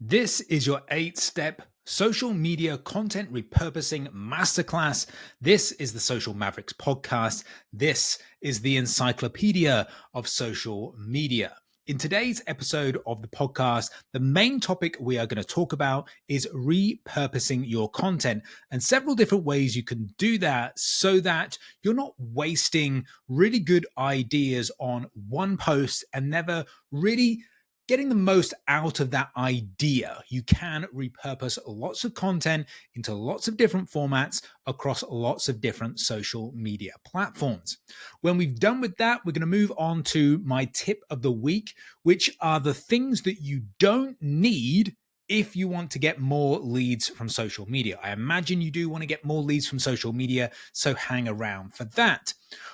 This is your 8-step social media content repurposing masterclass. This is the Social Mavericks Podcast. This is the encyclopedia of social media. In today's episode of the podcast, the main topic we are going to talk about is repurposing your content and several different ways you can do that so that you're not wasting really good ideas on one post and never really getting the most out of that idea. You can repurpose lots of content into lots of different formats across lots of different social media platforms. When we've done with that, we're going to move on to my tip of the week, which are the things that you don't need if you want to get more leads from social media. I imagine you do want to get more leads from social media, so hang around for that.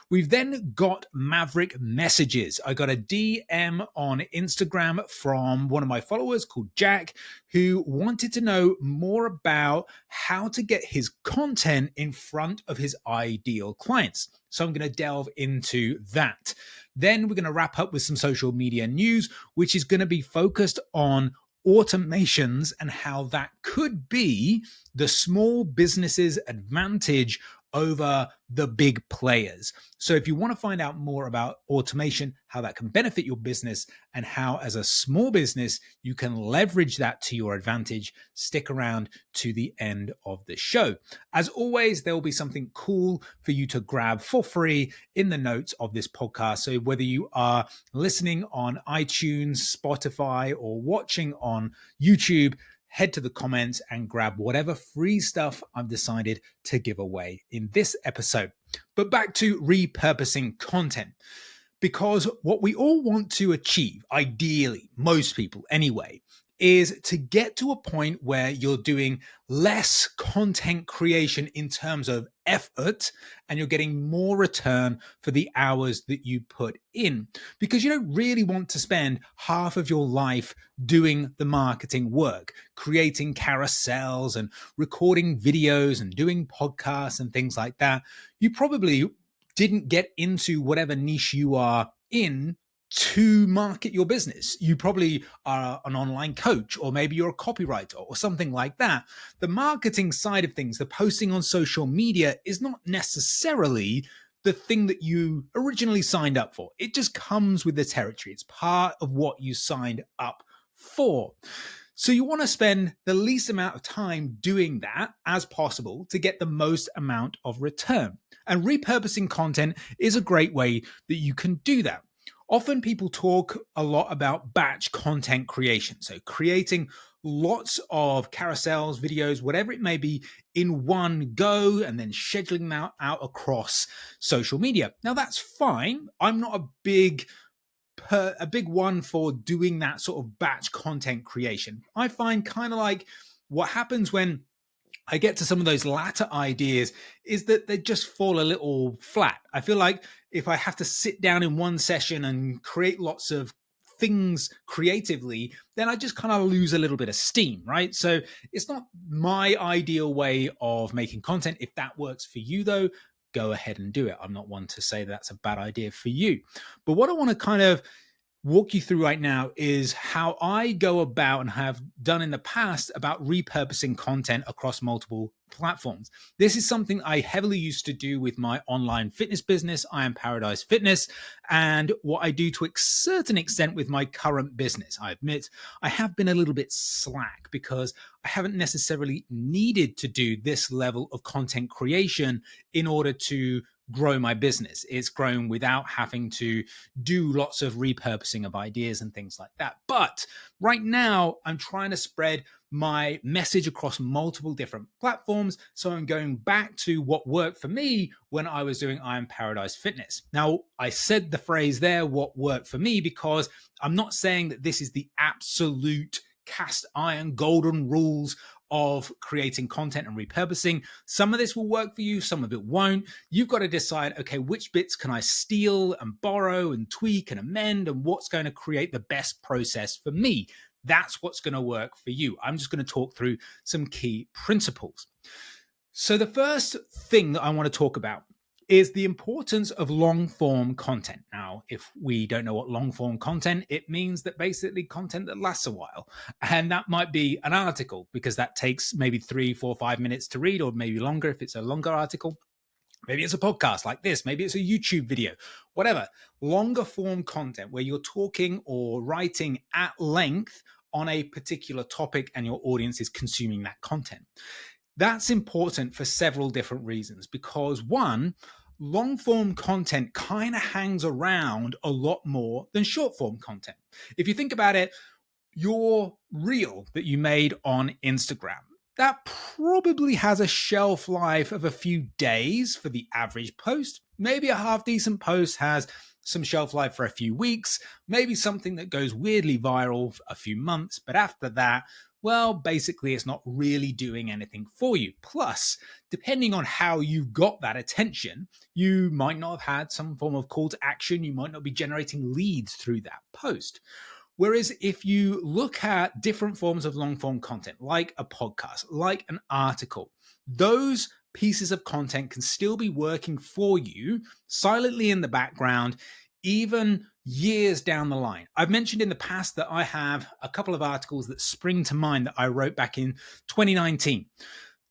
We've then got Maverick messages. I got a DM on Instagram from one of my followers called Jack, who wanted to know more about how to get his content in front of his ideal clients. So I'm going to delve into that. Then we're going to wrap up with some social media news, which is going to be focused on automations and how that could be the small business's advantage over the big players. So if you want to find out more about automation, how that can benefit your business, and how as a small business you can leverage that to your advantage, stick around to the end of the show. As always, there will be something cool for you to grab for free in the notes of this podcast. So whether you are listening on iTunes, Spotify, or watching on YouTube, head to the comments and grab whatever free stuff I've decided to give away in this episode. But back to repurposing content, because what we all want to achieve, ideally, most people anyway, is to get to a point where you're doing less content creation in terms of effort and you're getting more return for the hours that you put in, because you don't really want to spend half of your life doing the marketing work, creating carousels and recording videos and doing podcasts and things like that. You probably didn't get into whatever niche you are in to market your business. You probably are an online coach, or maybe you're a copywriter or something like that. The marketing side of things, the posting on social media, is not necessarily the thing that you originally signed up for. It just comes with the territory. It's part of what you signed up for. So you want to spend the least amount of time doing that as possible to get the most amount of return. And repurposing content is a great way that you can do that. Often people talk a lot about batch content creation. So creating lots of carousels, videos, whatever it may be, in one go and then scheduling them out across social media. Now that's fine. I'm not a big one for doing that sort of batch content creation. I find kind of like what happens when I get to some of those latter ideas is that they just fall a little flat. I feel like if I have to sit down in one session and create lots of things creatively, then I just kind of lose a little bit of steam, right? So it's not my ideal way of making content. If that works for you though, go ahead and do it. I'm not one to say that's a bad idea for you. But what I want to kind of walk you through right now is how I go about and have done in the past about repurposing content across multiple platforms. This is something I heavily used to do with my online fitness business, I Am Paradise Fitness, and what I do to a certain extent with my current business. I admit I have been a little bit slack because I haven't necessarily needed to do this level of content creation in order to grow my business. It's grown without having to do lots of repurposing of ideas and things like that. But right now, I'm trying to spread my message across multiple different platforms. So I'm going back to what worked for me when I was doing I Am Paradise Fitness. Now, I said the phrase there, what worked for me, because I'm not saying that this is the absolute cast iron golden rules of creating content and repurposing. Some of this will work for you, some of it won't. You've got to decide, okay, which bits can I steal and borrow and tweak and amend, and what's going to create the best process for me. That's what's going to work for you. I'm just going to talk through some key principles. So the first thing that I want to talk about is the importance of long form content. Now, if we don't know what long form content, it means that basically content that lasts a while. And that might be an article, because that takes maybe 3, 4, 5 minutes to read, or maybe longer if it's a longer article. Maybe it's a podcast like this. Maybe it's a YouTube video, whatever. Longer form content where you're talking or writing at length on a particular topic and your audience is consuming that content. That's important for several different reasons, because one, long form content kind of hangs around a lot more than short form content. If you think about it, your reel that you made on Instagram, that probably has a shelf life of a few days for the average post. Maybe a half decent post has some shelf life for a few weeks, maybe something that goes weirdly viral for a few months. But after that, well, basically it's not really doing anything for you. Plus, depending on how you got that attention, you might not have had some form of call to action. You might not be generating leads through that post. Whereas if you look at different forms of long form content, like a podcast, like an article, those pieces of content can still be working for you silently in the background, even years down the line. I've mentioned in the past that I have a couple of articles that spring to mind that I wrote back in 2019.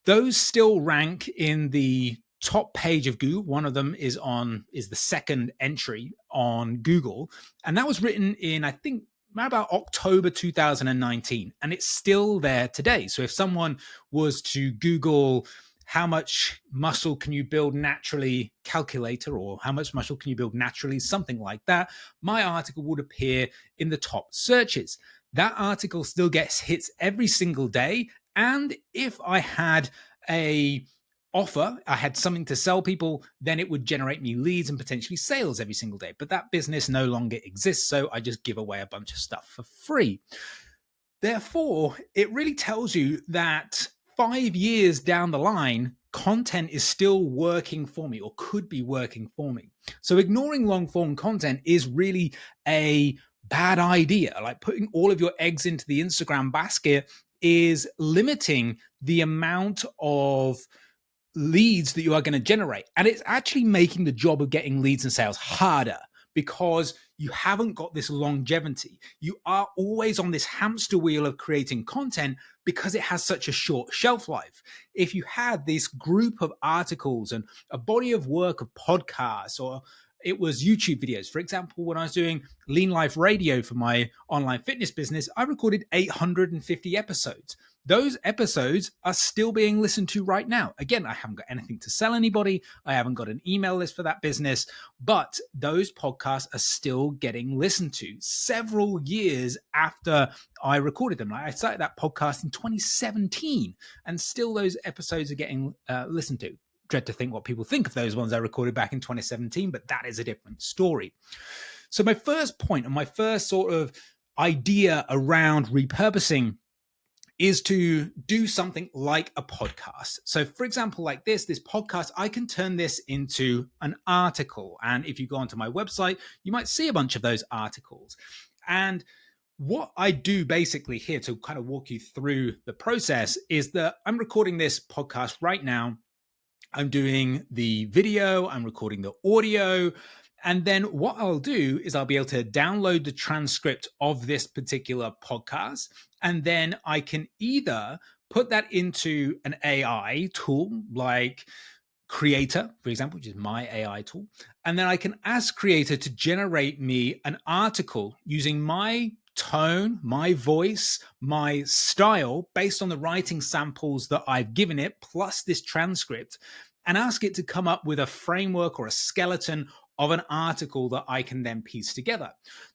Those still rank in the top page of Google. One of them is the second entry on Google. And that was written in, I think, about October 2019, and it's still there today. So if someone was to Google how much muscle can you build naturally calculator, or how much muscle can you build naturally, something like that, my article would appear in the top searches. That article still gets hits every single day. And if I had a offer, I had something to sell people, then it would generate me leads and potentially sales every single day. But that business no longer exists, so I just give away a bunch of stuff for free. Therefore, it really tells you that 5 years down the line, content is still working for me, or could be working for me. So ignoring long form content is really a bad idea. Like putting all of your eggs into the Instagram basket is limiting the amount of leads that you are going to generate. And it's actually making the job of getting leads and sales harder, because you haven't got this longevity. You are always on this hamster wheel of creating content because it has such a short shelf life. If you had this group of articles and a body of work of podcasts, or it was YouTube videos. For example, when I was doing Lean Life Radio for my online fitness business, I recorded 850 episodes. Those episodes are still being listened to right now. Again, I haven't got anything to sell anybody. I haven't got an email list for that business, but those podcasts are still getting listened to several years after I recorded them. I started that podcast in 2017, and still those episodes are getting listened to. Dread to think what people think of those ones I recorded back in 2017, but that is a different story. So my first point, and my first sort of idea around repurposing, is to do something like a podcast. So for example, like this podcast, I can turn this into an article. And if you go onto my website, you might see a bunch of those articles. And what I do basically here to kind of walk you through the process is that I'm recording this podcast right now. I'm doing the video, I'm recording the audio. And then what I'll do is I'll be able to download the transcript of this particular podcast. And then I can either put that into an AI tool like Creator, for example, which is my AI tool. And then I can ask Creator to generate me an article using my tone, my voice, my style, based on the writing samples that I've given it, plus this transcript, and ask it to come up with a framework or a skeleton of an article that I can then piece together.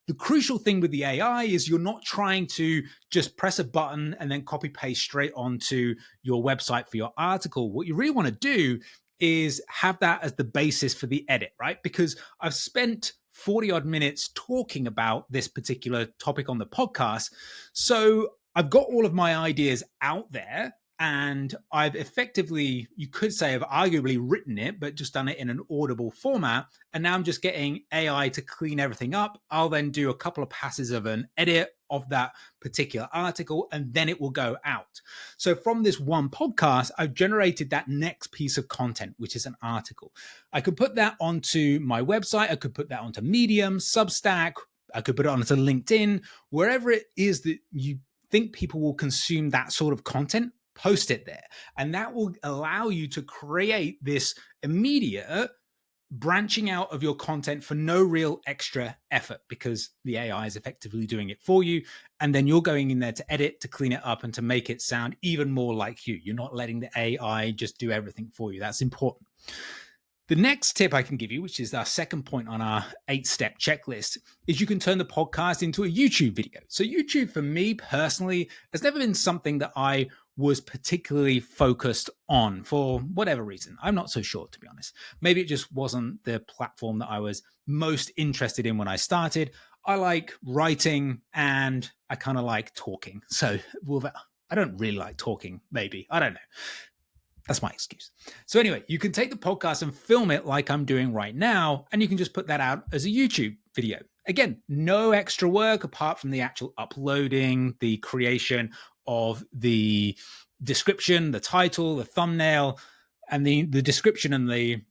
The crucial thing with the AI is you're not trying to just press a button and then copy paste straight onto your website for your article. What you really want to do is have that as the basis for the edit, right? Because I've spent 40 odd minutes talking about this particular topic on the podcast. So I've got all of my ideas out there, and I've effectively, you could say, I've arguably written it, but just done it in an audible format. And now I'm just getting AI to clean everything up. I'll then do a couple of passes of an edit of that particular article, and then it will go out. So from this one podcast, I've generated that next piece of content, which is an article. I could put that onto my website. I could put that onto Medium, Substack. I could put it onto LinkedIn, wherever it is that you think people will consume that sort of content, post it there. And that will allow you to create this immediate branching out of your content for no real extra effort, because the AI is effectively doing it for you. And then you're going in there to edit, to clean it up, and to make it sound even more like you. You're not letting the AI just do everything for you. That's important. The next tip I can give you, which is our second point on our 8-step checklist, is you can turn the podcast into a YouTube video. So YouTube, for me personally, has never been something that I was particularly focused on for whatever reason. I'm not so sure, to be honest. Maybe it just wasn't the platform that I was most interested in when I started. I like writing and I kind of like talking. So I don't really like talking, maybe. I don't know. That's my excuse. So anyway, you can take the podcast and film it like I'm doing right now, and you can just put that out as a YouTube video. Again, no extra work apart from the actual uploading, the creation of the description, the title, the thumbnail, and the description and the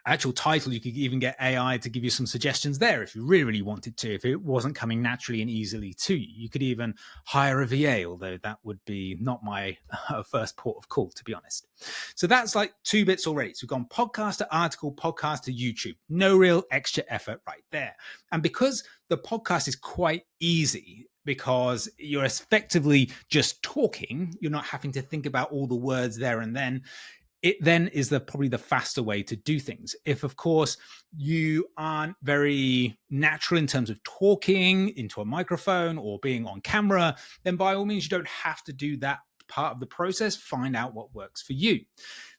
actual title. You could even get AI to give you some suggestions there if you really, really wanted to, if it wasn't coming naturally and easily to you. You could even hire a VA, although that would be not my first port of call, to be honest. So that's like 2 bits already. So we've gone podcast to article, podcast to YouTube. No real extra effort right there. And because the podcast is quite easy, because you're effectively just talking, you're not having to think about all the words there and then, it then is probably the faster way to do things. If, of course, you aren't very natural in terms of talking into a microphone or being on camera, then by all means, you don't have to do that part of the process. Find out what works for you.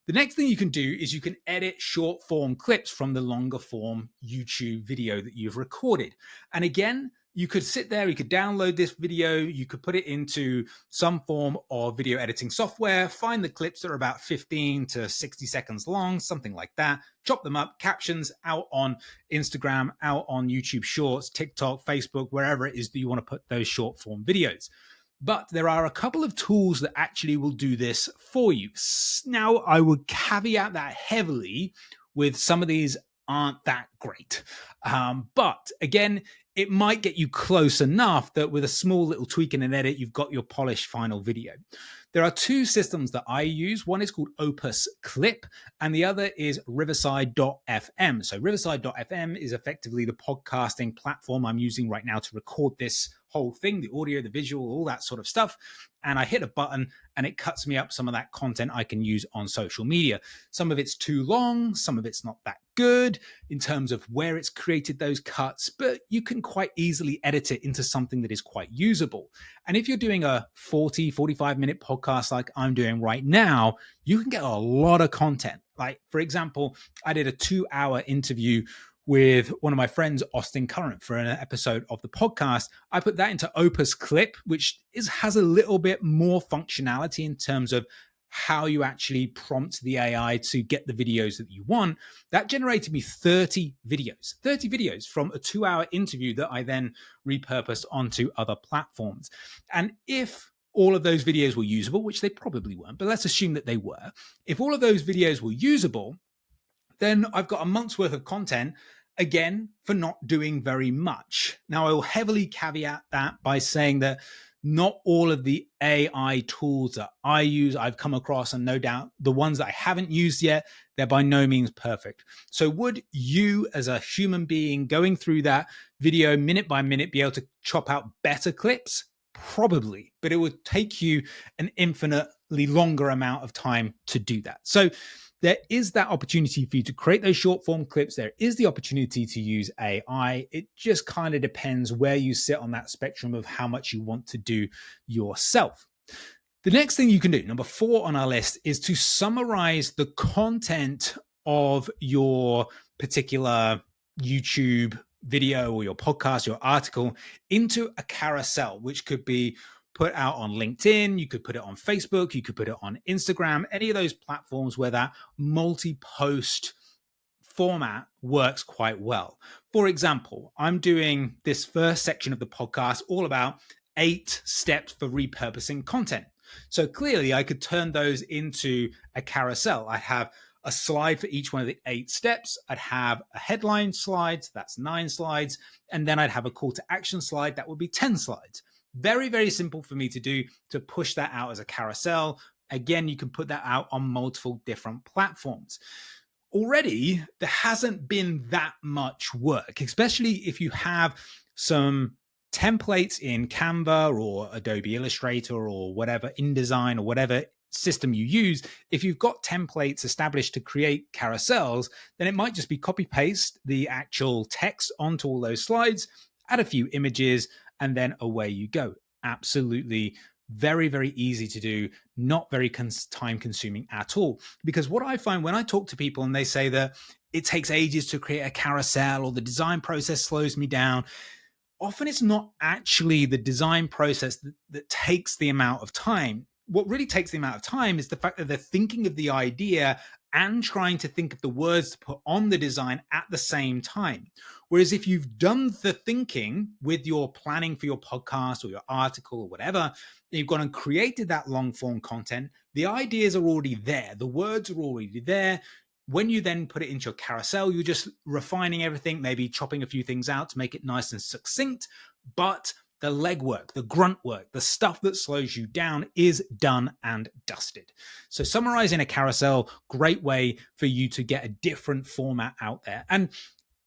The next thing you can do is you can edit short form clips from the longer form YouTube video that you've recorded. And again, you could sit there, you could download this video, you could put it into some form of video editing software, find the clips that are about 15 to 60 seconds long, something like that, chop them up, captions out on Instagram, out on YouTube Shorts, TikTok, Facebook, wherever it is that you want to put those short form videos. But there are a couple of tools that actually will do this for you. Now, I would caveat that heavily with some of these aren't that great. But again, it might get you close enough that with a small little tweak and an edit, you've got your polished final video. There are 2 systems that I use. One is called Opus Clip, and the other is Riverside.fm. So Riverside.fm is effectively the podcasting platform I'm using right now to record this whole thing, the audio, the visual, all that sort of stuff. And I hit a button and it cuts me up some of that content I can use on social media. Some of it's too long, some of it's not that good in terms of where it's created those cuts, but you can quite easily edit it into something that is quite usable. And if you're doing a 45-minute podcast like I'm doing right now, you can get a lot of content. Like, for example, I did a 2-hour interview with one of my friends, Austin Current, for an episode of the podcast. I put that into Opus Clip, which has a little bit more functionality in terms of how you actually prompt the AI to get the videos that you want. That generated me 30 videos from a 2-hour interview that I then repurposed onto other platforms. And if all of those videos were usable, which they probably weren't, but let's assume that they were, if all of those videos were usable, then I've got a month's worth of content, again, for not doing very much. Now, I will heavily caveat that by saying that not all of the AI tools that I use, I've come across, and no doubt the ones that I haven't used yet, they're by no means perfect. So would you, as a human being going through that video minute by minute, be able to chop out better clips? Probably, but it would take you an infinitely longer amount of time to do that. So there is that opportunity for you to create those short form clips. There is the opportunity to use AI. It just kind of depends where you sit on that spectrum of how much you want to do yourself. The next thing you can do, number 4 on our list, is to summarize the content of your particular YouTube video or your podcast, your article, into a carousel, which could be put out on LinkedIn, you could put it on Facebook, you could put it on Instagram, any of those platforms where that multi-post format works quite well. For example, I'm doing this first section of the podcast all about 8 steps for repurposing content. So clearly I could turn those into a carousel. I have a slide for each one of the 8 steps. I'd have a headline slide, that's 9 slides, and then I'd have a call to action slide, that would be 10 slides. Very, very simple for me to do, to push that out as a carousel. Again, you can put that out on multiple different platforms. Already, there hasn't been that much work, especially if you have some templates in Canva or Adobe Illustrator or whatever, InDesign or whatever system you use. If you've got templates established to create carousels, then it might just be copy paste the actual text onto all those slides, add a few images, and then away you go. Absolutely very, very easy to do, not very time consuming at all. Because what I find when I talk to people and they say that it takes ages to create a carousel or the design process slows me down, often it's not actually the design process that takes the amount of time. What really takes the amount of time is the fact that they're thinking of the idea and trying to think of the words to put on the design at the same time. Whereas if you've done the thinking with your planning for your podcast or your article or whatever, you've gone and created that long form content, the ideas are already there. The words are already there. When you then put it into your carousel, you're just refining everything, maybe chopping a few things out to make it nice and succinct, but the legwork, the grunt work, the stuff that slows you down is done and dusted. So summarizing a carousel, great way for you to get a different format out there. And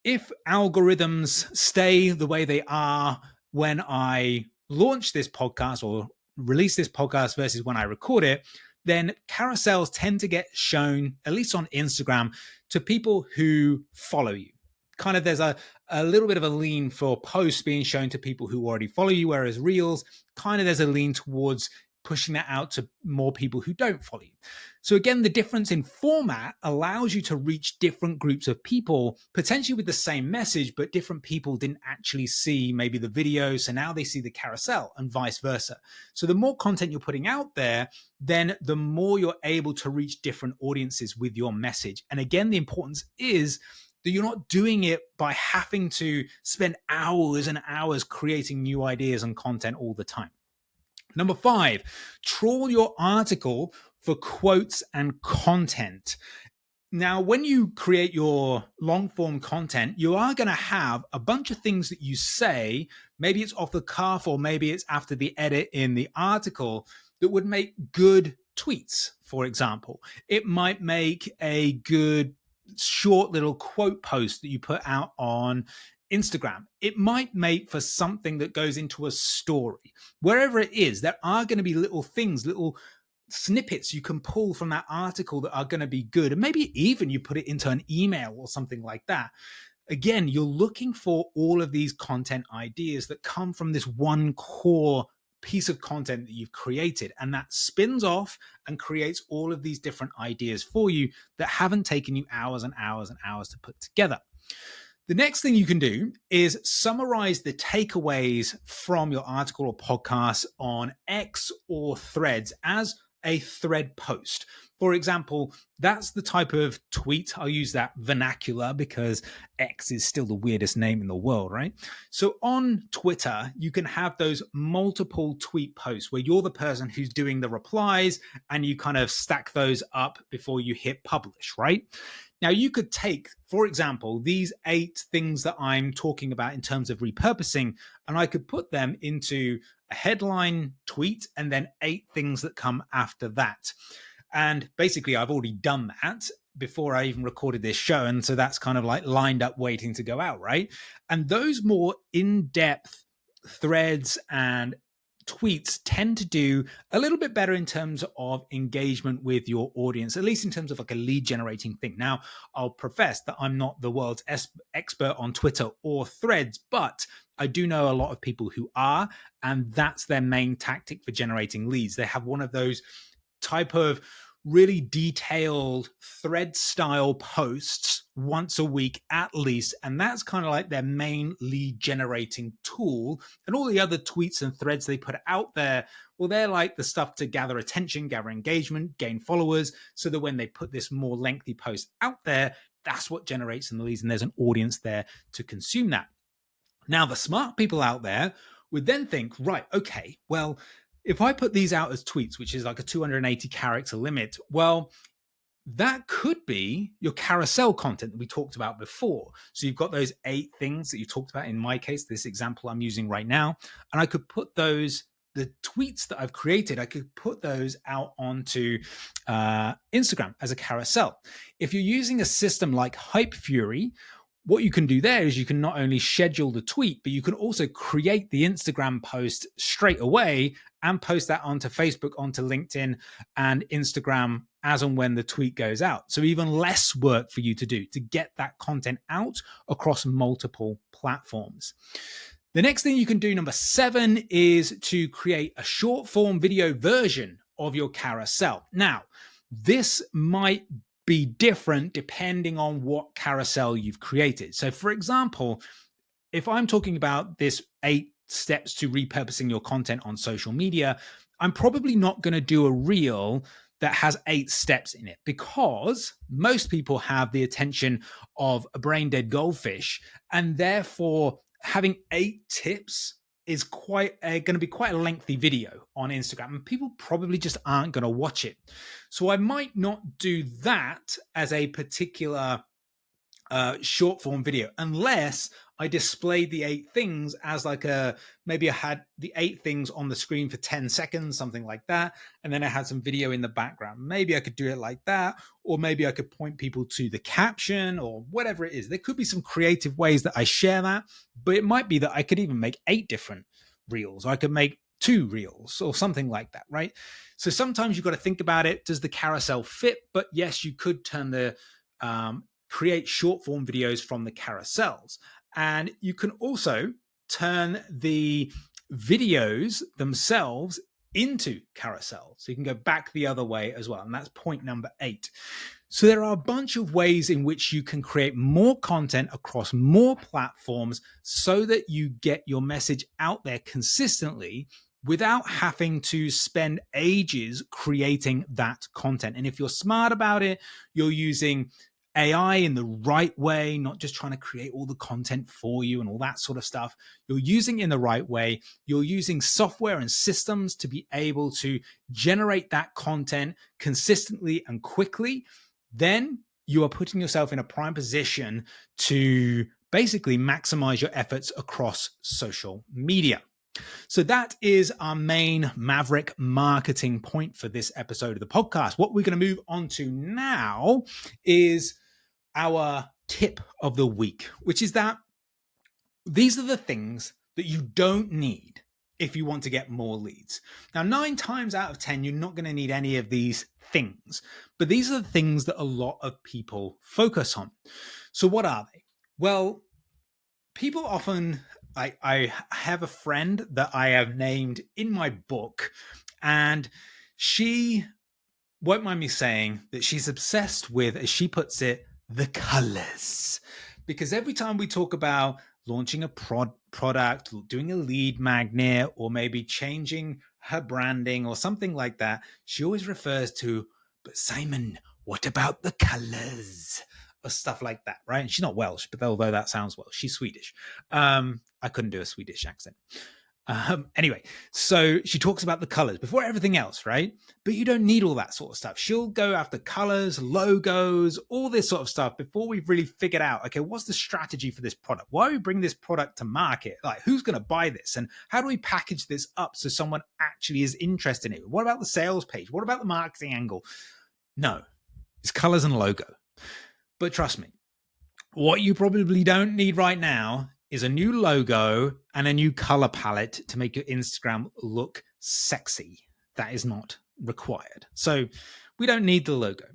if algorithms stay the way they are when I launch this podcast or release this podcast versus when I record it, then carousels tend to get shown, at least on Instagram, to people who follow you. Kind of there's a little bit of a lean for posts being shown to people who already follow you, whereas Reels, kind of there's a lean towards pushing that out to more people who don't follow you. So again, the difference in format allows you to reach different groups of people, potentially with the same message, but different people didn't actually see maybe the video. So now they see the carousel and vice versa. So the more content you're putting out there, then the more you're able to reach different audiences with your message. And again, the importance is that you're not doing it by having to spend hours and hours creating new ideas and content all the time. Number 5, trawl your article for quotes and content. Now, when you create your long form content, you are going to have a bunch of things that you say, maybe it's off the cuff or maybe it's after the edit in the article, that would make good tweets, for example. It might make a good short little quote post that you put out on Instagram. It might make for something that goes into a story. Wherever it is, there are going to be little things, little snippets you can pull from that article that are going to be good. And maybe even you put it into an email or something like that. Again, you're looking for all of these content ideas that come from this one core piece of content that you've created, and that spins off and creates all of these different ideas for you that haven't taken you hours and hours and hours to put together. The next thing you can do is summarize the takeaways from your article or podcast on X or Threads as a thread post. For example, that's the type of tweet. I'll use that vernacular because X is still the weirdest name in the world, right? So on Twitter, you can have those multiple tweet posts where you're the person who's doing the replies and you kind of stack those up before you hit publish, right? Now, you could take, for example, these 8 things that I'm talking about in terms of repurposing, and I could put them into a headline tweet and then 8 things that come after that. And basically, I've already done that before I even recorded this show. And so that's kind of like lined up waiting to go out, right? And those more in-depth threads and tweets tend to do a little bit better in terms of engagement with your audience, at least in terms of like a lead generating thing. Now, I'll profess that I'm not the world's expert on Twitter or Threads, but I do know a lot of people who are, and that's their main tactic for generating leads. They have one of those type of really detailed thread style posts once a week at least, and that's kind of like their main lead generating tool. And all the other tweets and threads they put out there, well, they're like the stuff to gather attention, gather engagement, gain followers, so that when they put this more lengthy post out there, That's what generates the leads, and there's an audience there to consume that. Now, the smart people out there would then think, right, okay, well, if I put these out as tweets, which is like a 280 character limit, well, that could be your carousel content that we talked about before. So you've got those 8 things that you talked about. In my case, this example I'm using right now, and I could put those, the tweets that I've created, I could put those out onto Instagram as a carousel. If you're using a system like Hype Fury, what you can do there is you can not only schedule the tweet, but you can also create the Instagram post straight away and post that onto Facebook, onto LinkedIn and Instagram as and when the tweet goes out. So even less work for you to do to get that content out across multiple platforms. The next thing you can do, number 7, is to create a short form video version of your carousel. Now, this might be different depending on what carousel you've created. So for example, if I'm talking about this 8 steps to repurposing your content on social media, I'm probably not going to do a reel that has 8 steps in it, because most people have the attention of a brain dead goldfish, and therefore having 8 tips is quite going to be quite a lengthy video on Instagram, and people probably just aren't going to watch it. So I might not do that as a particular short form video, unless I displayed the 8 things as like maybe I had the 8 things on the screen for 10 seconds, something like that. And then I had some video in the background. Maybe I could do it like that, or maybe I could point people to the caption or whatever it is. There could be some creative ways that I share that, but it might be that I could even make 8 different reels, or I could make 2 reels or something like that, right? So sometimes you've got to think about it. Does the carousel fit? But yes, you could turn create short form videos from the carousels. And you can also turn the videos themselves into carousels. So you can go back the other way as well. And that's point number 8. So there are a bunch of ways in which you can create more content across more platforms so that you get your message out there consistently without having to spend ages creating that content. And if you're smart about it, you're using AI in the right way, not just trying to create all the content for you and all that sort of stuff. You're using it in the right way. You're using software and systems to be able to generate that content consistently and quickly. Then you are putting yourself in a prime position to basically maximize your efforts across social media. So that is our main Maverick marketing point for this episode of the podcast. What we're going to move on to now is our tip of the week, which is that these are the things that you don't need if you want to get more leads. Now, 9 times out of 10, you're not going to need any of these things, but these are the things that a lot of people focus on. So what are they? Well, people often, I have a friend that I have named in my book, and she won't mind me saying that she's obsessed with, as she puts it, the colors. Because every time we talk about launching a product, doing a lead magnet, or maybe changing her branding or something like that, she always refers to, but Simon, what about the colors? Or stuff like that, right? And she's not Welsh, but although that sounds Welsh, she's Swedish. I couldn't do a Swedish accent. Anyway, so she talks about the colors before everything else, right? But you don't need all that sort of stuff. She'll go after colors, logos, all this sort of stuff before we've really figured out, okay, what's the strategy for this product? Why do we bring this product to market? Like, who's going to buy this? And how do we package this up so someone actually is interested in it? What about the sales page? What about the marketing angle? No, it's colors and logo. But trust me, what you probably don't need right now is a new logo and a new color palette to make your Instagram look sexy. That is not required. So we don't need the logo.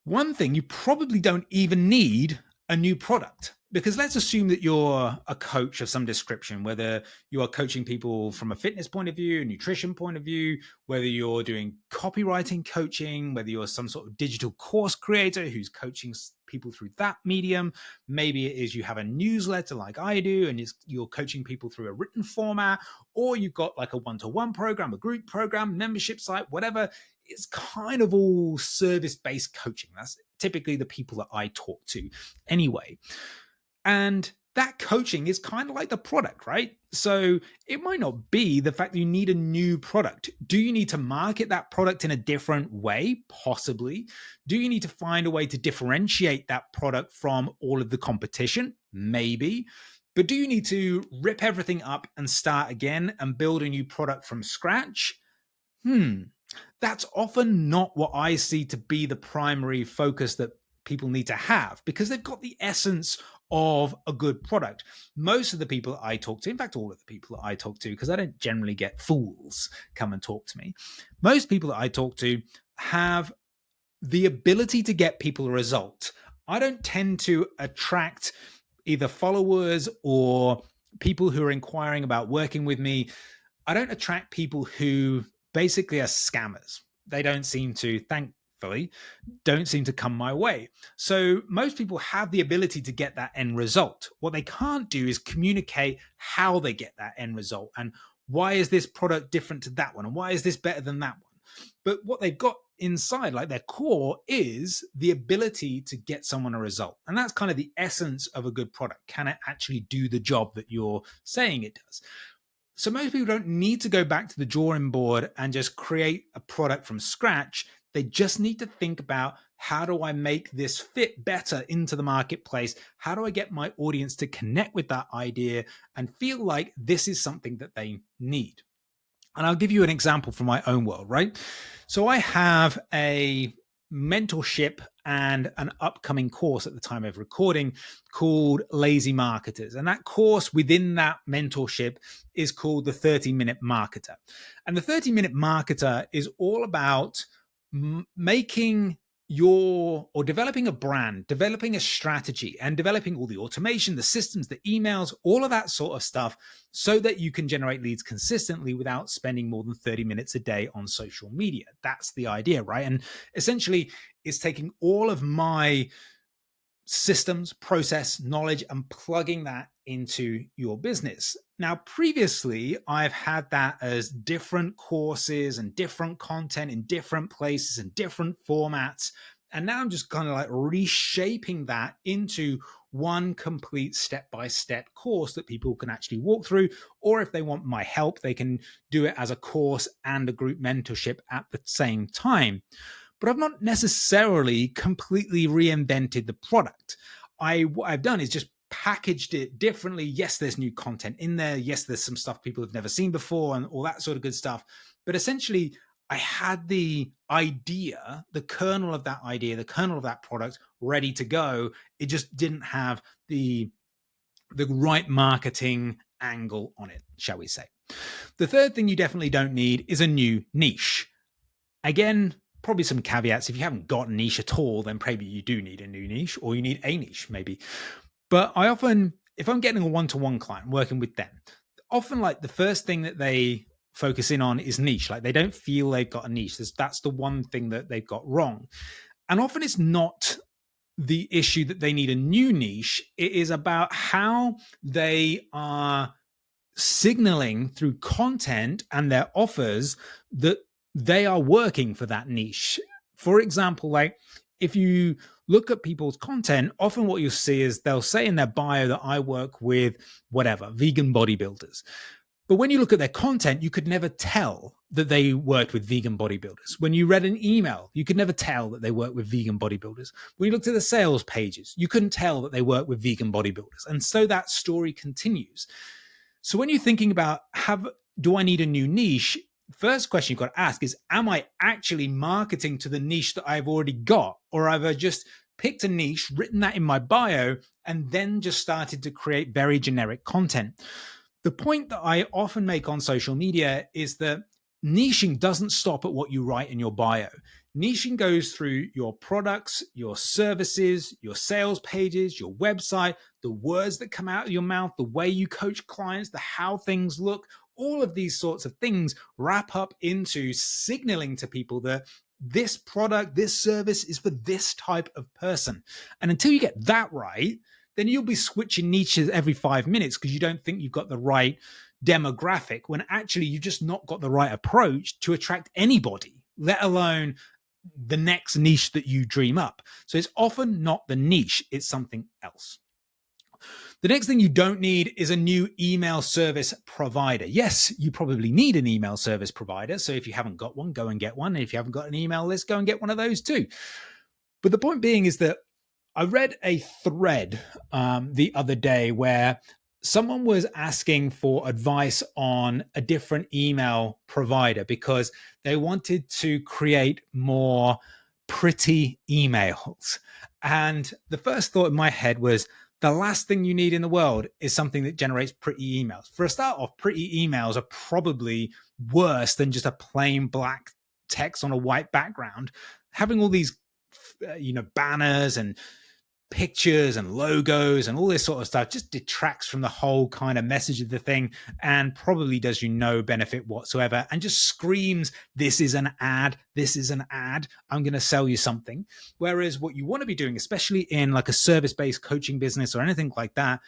One thing, you probably don't even need a new product, because let's assume that you're a coach of some description, whether you are coaching people from a fitness point of view, a nutrition point of view, whether you're doing copywriting coaching, whether you're some sort of digital course creator who's coaching people through that medium. Maybe it is you have a newsletter like I do and you're coaching people through a written format, or you've got like a one-to-one program, a group program, membership site, whatever. It's kind of all service-based coaching. typically the people that I talk to anyway. And that coaching is kind of like the product, right? So it might not be the fact that you need a new product. Do you need to market that product in a different way? Possibly. Do you need to find a way to differentiate that product from all of the competition? Maybe. But do you need to rip everything up and start again and build a new product from scratch? That's often not what I see to be the primary focus that people need to have, because they've got the essence of a good product. Most of the people that I talk to, in fact, all of the people that I talk to, because I don't generally get fools come and talk to me, most people that I talk to have the ability to get people a result. I don't tend to attract either followers or people who are inquiring about working with me. I don't attract people who basically are scammers. They don't seem to, thankfully, don't seem to come my way. So most people have the ability to get that end result. What they can't do is communicate how they get that end result and why is this product different to that one and why is this better than that one. But what they've got inside, like their core, is the ability to get someone a result. And that's kind of the essence of a good product. Can it actually do the job that you're saying it does? So most people don't need to go back to the drawing board and just create a product from scratch. They just need to think about, how do I make this fit better into the marketplace? How do I get my audience to connect with that idea and feel like this is something that they need? And I'll give you an example from my own world, right? So I have a mentorship and an upcoming course at the time of recording called Lazy Marketers. And that course within that mentorship is called the 30-Minute Marketer. And the 30-Minute Marketer is all about making developing a brand, developing a strategy, and developing all the automation, the systems, the emails, all of that sort of stuff, so that you can generate leads consistently without spending more than 30 minutes a day on social media. That's the idea, right? And essentially, it's taking all of my systems, process, knowledge, and plugging that into your business. Now, previously, I've had that as different courses and different content in different places and different formats. And now I'm just kind of like reshaping that into one complete step-by-step course that people can actually walk through. Or if they want my help, they can do it as a course and a group mentorship at the same time. But I've not necessarily completely reinvented the product. What I've done is just packaged it differently. Yes, there's new content in there. Yes, there's some stuff people have never seen before and all that sort of good stuff. But essentially, I had the idea, the kernel of that idea, the kernel of that product ready to go. It just didn't have the right marketing angle on it, shall we say. The third thing you definitely don't need is a new niche. Again, probably some caveats. If you haven't got a niche at all, then probably you do need a new niche, or you need a niche maybe. But I often, if I'm getting a one-to-one client, working with them, often like the first thing that they focus in on is niche. Like they don't feel they've got a niche. That's the one thing that they've got wrong. And often it's not the issue that they need a new niche. It is about how they are signaling through content and their offers that they are working for that niche. For example, like if you look at people's content, often what you'll see is they'll say in their bio that I work with whatever, vegan bodybuilders. But when you look at their content, you could never tell that they worked with vegan bodybuilders. When you read an email, you could never tell that they worked with vegan bodybuilders. When you looked at the sales pages, you couldn't tell that they worked with vegan bodybuilders. And so that story continues. So when you're thinking about, do I need a new niche? First question you've got to ask is, am I actually marketing to the niche that I've already got? Or have I just picked a niche, written that in my bio, and then just started to create very generic content? The point that I often make on social media is that niching doesn't stop at what you write in your bio. Niching goes through your products, your services, your sales pages, your website, the words that come out of your mouth, the way you coach clients, how things look. All of these sorts of things wrap up into signaling to people that this product, this service is for this type of person. And until you get that right, then you'll be switching niches every 5 minutes because you don't think you've got the right demographic, when actually you've just not got the right approach to attract anybody, let alone the next niche that you dream up. So it's often not the niche, it's something else. The next thing you don't need is a new email service provider. Yes, you probably need an email service provider. So if you haven't got one, go and get one. And if you haven't got an email list, go and get one of those too. But the point being is that I read a thread the other day where someone was asking for advice on a different email provider because they wanted to create more pretty emails. And the first thought in my head was, the last thing you need in the world is something that generates pretty emails. For a start off, pretty emails are probably worse than just a plain black text on a white background. Having all these banners and pictures and logos and all this sort of stuff just detracts from the whole kind of message of the thing and probably does you no benefit whatsoever and just screams, this is an ad, I'm going to sell you something. Whereas what you want to be doing, especially in like a service-based coaching business or anything like that,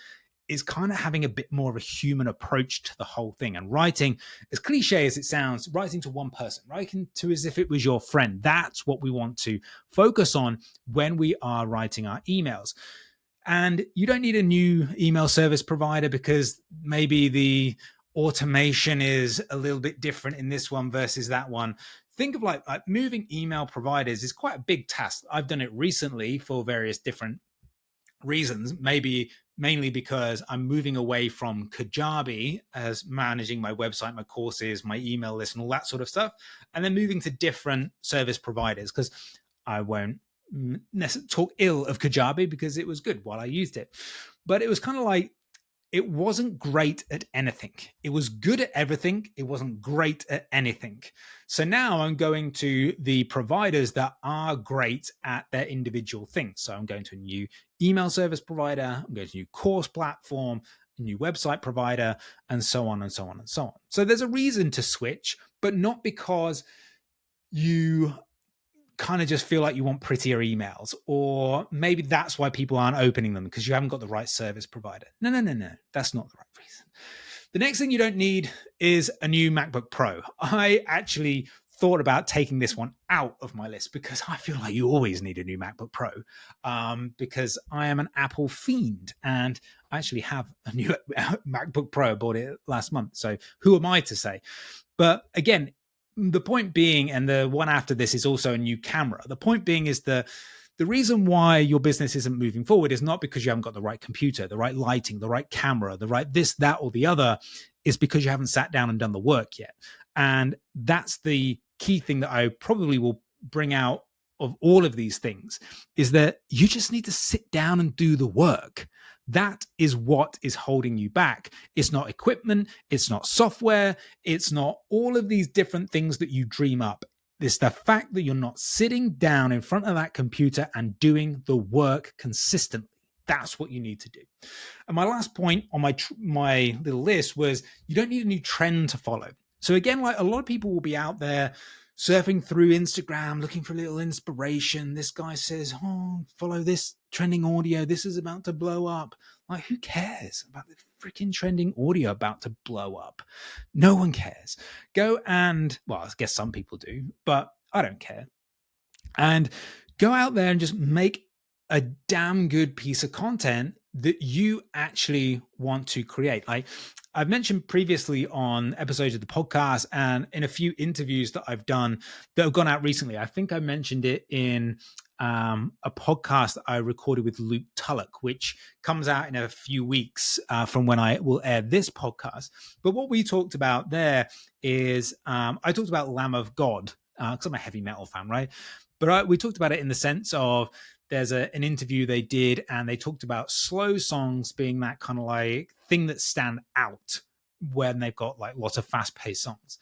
is kind of having a bit more of a human approach to the whole thing. And writing, as cliche as it sounds, writing to one person, writing to as if it was your friend, that's what we want to focus on when we are writing our emails. And you don't need a new email service provider because maybe the automation is a little bit different in this one versus that one. Think of like moving email providers is quite a big task. I've done it recently for various different reasons, maybe mainly because I'm moving away from Kajabi as managing my website, my courses, my email list, and all that sort of stuff, and then moving to different service providers because I won't talk ill of Kajabi because it was good while I used it. But it was kind of like, it wasn't great at anything. It was good at everything. It wasn't great at anything. So now I'm going to the providers that are great at their individual things. So I'm going to a new email service provider. I'm going to a new course platform, a new website provider, and so on and so on and so on. So there's a reason to switch, but not because you kind of just feel like you want prettier emails, or maybe that's why people aren't opening them because you haven't got the right service provider. No, that's not the right reason. The next thing you don't need is a new MacBook Pro. I actually thought about taking this one out of my list because I feel like you always need a new MacBook Pro because I am an Apple fiend and I actually have a new MacBook Pro. I bought it last month. So who am I to say? But again, the point being, and the one after this is also a new camera. The point being is the reason why your business isn't moving forward is not because you haven't got the right computer, the right lighting, the right camera, the right this, that, or the other. Is because you haven't sat down and done the work yet. And that's the key thing that I probably will bring out of all of these things, is that you just need to sit down and do the work. That is what is holding you back. It's not equipment. It's not software. It's not all of these different things that you dream up. It's the fact that you're not sitting down in front of that computer and doing the work consistently. That's what you need to do. And my last point on my little list was you don't need a new trend to follow. So again, like a lot of people will be out there surfing through Instagram, looking for a little inspiration. This guy says, oh, follow this trending audio. This is about to blow up. Like, who cares about the freaking trending audio about to blow up? No one cares. Go and, well, I guess some people do, but I don't care. And go out there and just make a damn good piece of content that you actually want to create. Like I've mentioned previously on episodes of the podcast and in a few interviews that I've done that have gone out recently. I think I mentioned it in a podcast that I recorded with Luke Tulloch, which comes out in a few weeks from when I will air this podcast. But what we talked about there is I talked about Lamb of God because I'm a heavy metal fan, right? But we talked about it in the sense of there's an interview they did and they talked about slow songs being that kind of like thing that stand out when they've got like lots of fast-paced songs.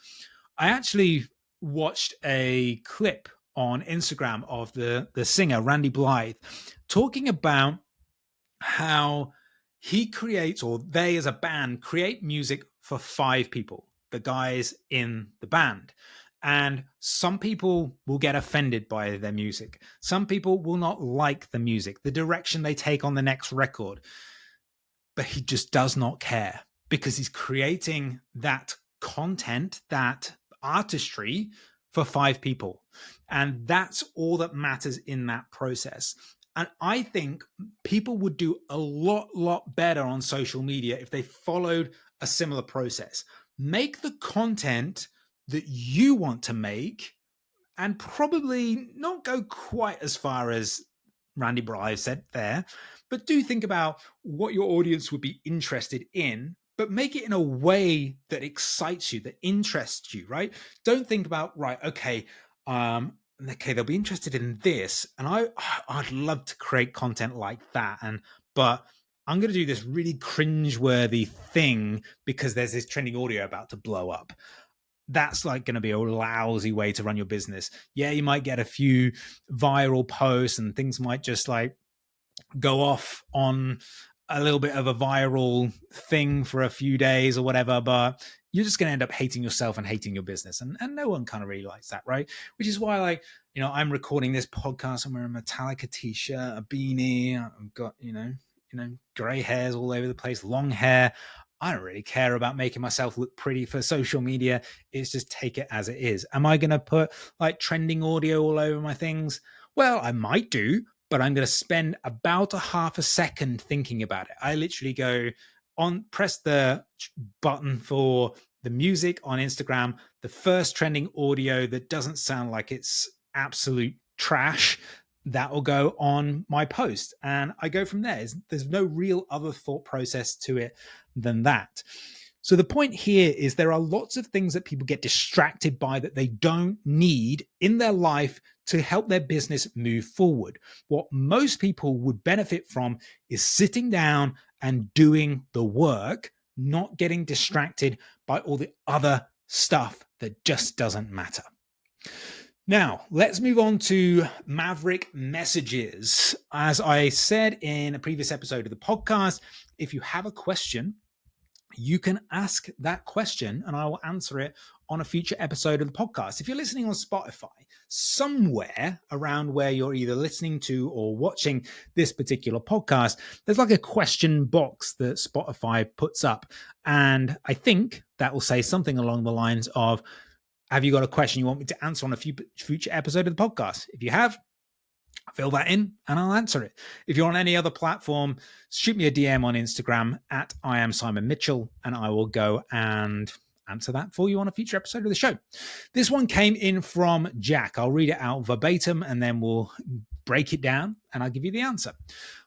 I actually watched a clip on Instagram of the singer Randy Blythe talking about how he creates, or they as a band create music for 5 people, the guys in the band. And some people will get offended by their music. Some people will not like the music, the direction they take on the next record. But he just does not care because he's creating that content, that artistry for 5 people. And that's all that matters in that process. And I think people would do a lot better on social media if they followed a similar process. Make the content that you want to make, and probably not go quite as far as Randy Bryce said there, but do think about what your audience would be interested in, but make it in a way that excites you, that interests you, right? Don't think about, right, okay, they'll be interested in this, and I'd love to create content like that, but I'm going to do this really cringeworthy thing because there's this trending audio about to blow up. That's like going to be a lousy way to run your business. Yeah, you might get a few viral posts and things might just like go off on a little bit of a viral thing for a few days or whatever, but you're just going to end up hating yourself and hating your business. And no one kind of really likes that, right? Which is why, like, I'm recording this podcast. I'm wearing a Metallica t-shirt, a beanie. I've got, gray hairs all over the place, long hair. I don't really care about making myself look pretty for social media. It's just take it as it is. Am I going to put like trending audio all over my things? Well, I might do, but I'm going to spend about a half a second thinking about it. I literally go on, press the button for the music on Instagram, the first trending audio that doesn't sound like it's absolute trash, that will go on my post. And I go from there. There's no real other thought process to it than that. So the point here is there are lots of things that people get distracted by that they don't need in their life to help their business move forward. What most people would benefit from is sitting down and doing the work, not getting distracted by all the other stuff that just doesn't matter. Now, let's move on to Maverick messages. As I said in a previous episode of the podcast, if you have a question, you can ask that question and I will answer it on a future episode of the podcast. If you're listening on Spotify, somewhere around where you're either listening to or watching this particular podcast, there's like a question box that Spotify puts up. And I think that will say something along the lines of, have you got a question you want me to answer on a future episode of the podcast? If you have, fill that in and I'll answer it. If you're on any other platform, shoot me a DM on Instagram at I am Simon Mitchell, and I will go and answer that for you on a future episode of the show. This one came in from Jack. I'll read it out verbatim and then we'll break it down and I'll give you the answer.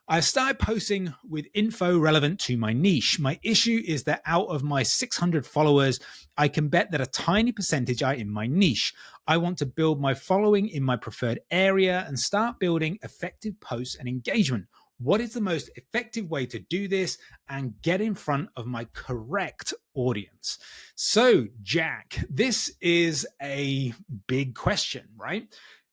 I started posting with info relevant to my niche. My issue is that out of my 600 followers, I can bet that a tiny percentage are in my niche. I want to build my following in my preferred area and start building effective posts and engagement. What is the most effective way to do this and get in front of my correct audience? So, Jack, this is a big question, right?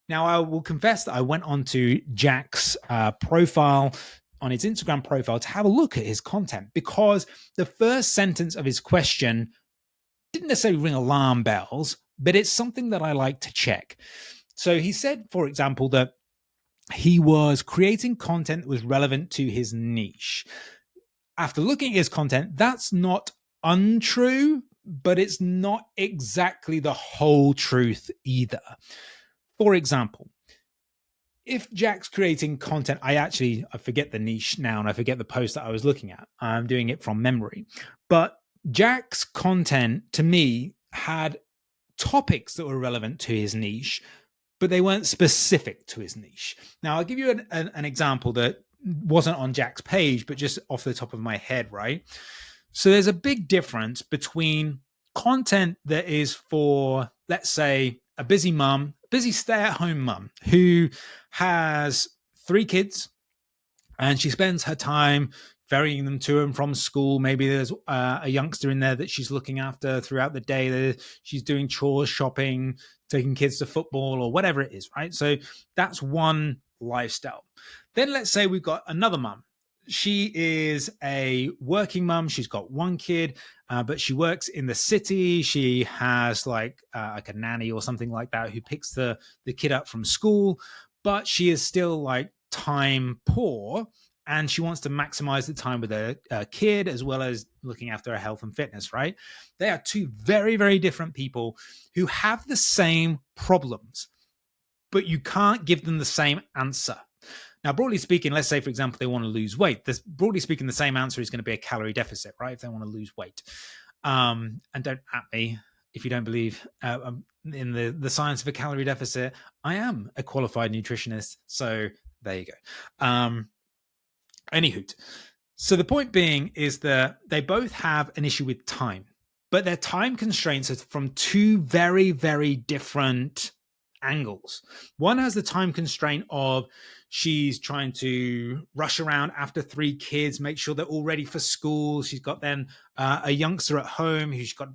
Now, I will confess that I went onto Jack's profile, on his Instagram profile, to have a look at his content because the first sentence of his question didn't necessarily ring alarm bells, but it's something that I like to check. So he said, for example, that he was creating content that was relevant to his niche. After looking at his content, that's not untrue, but it's not exactly the whole truth either. For example, if Jack's creating content, I forget the niche now and I forget the post that I was looking at. I'm doing it from memory. But Jack's content to me had topics that were relevant to his niche, but they weren't specific to his niche. Now, I'll give you an example that wasn't on Jack's page, but just off the top of my head, right? So there's a big difference between content that is for, let's say, a busy stay-at-home mum who has 3 kids and she spends her time ferrying them to and from school. Maybe there's a youngster in there that she's looking after throughout the day. She's doing chores, shopping, taking kids to football or whatever it is, right? So that's one lifestyle. Then let's say we've got another mum. She is a working mum. She's got 1 kid, but she works in the city. She has like a nanny or something like that who picks the kid up from school, but she is still like time poor and she wants to maximize the time with her kid as well as looking after her health and fitness, right? They are two very, very different people who have the same problems, but you can't give them the same answer. Now, broadly speaking, let's say, for example, they want to lose weight. Broadly speaking, the same answer is going to be a calorie deficit, right? If they want to lose weight. And don't at me if you don't believe in the science of a calorie deficit. I am a qualified nutritionist. So there you go. Anywho, so the point being is that they both have an issue with time, but their time constraints are from two very, very different angles. One has the time constraint of she's trying to rush around after 3 kids, make sure they're all ready for school. She's got then a youngster at home who's got